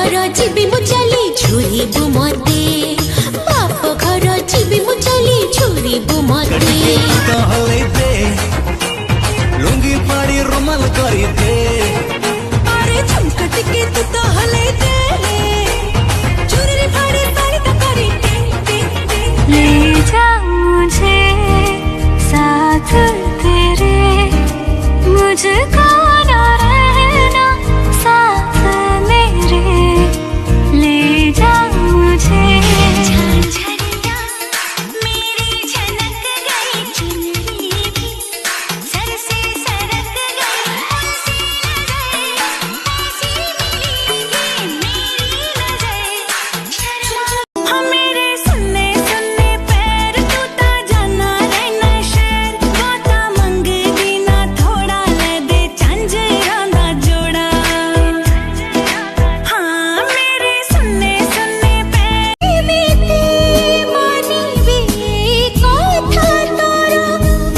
घर जीवी मु चली छुरी बुमते बाप घर जीवी मु चली छुरी बुमते कहले दे लुंगी पाड़ी रुमाल करी दे अरे झुमका टिके तू तो हले दे चुरी फाड़ी साड़ी तो करी दे ले जा मुझे साथ तेरे मुझको ना रहना साथ मेरे ले जा मुझे झरझरिया मेरी झनक गई चुनरी भी सर से सरक गई उनसे नजर ऐसी मिली थी मेरी नजर शर्मा हाँ मेरे सुनने सुनने पैर तू ता जाना रहना शहर गाता मंग दीना थोड़ा ले दे झांझरा दा जोड़ा हाँ मेरे सुनने सुनने पैर बीती मानी भी कथा तोरो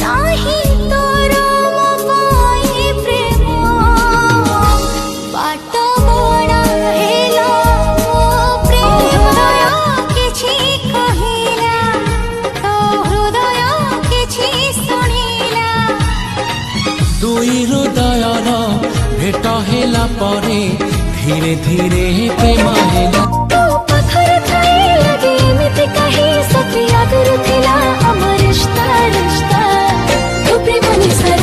नाही तोरो मोबाई प्रेम बाट बड़ा हेला प्रेम हृदय किछि कहिला तो हृदय किछि सुनिला दुई हृदयर भेट हेला परे धीरे धीरे प्रेम हेला तू पत्थर थे लगे एमिति कहे सखी आगुरु थिला अमर रिश्ता तू प्रेम निसर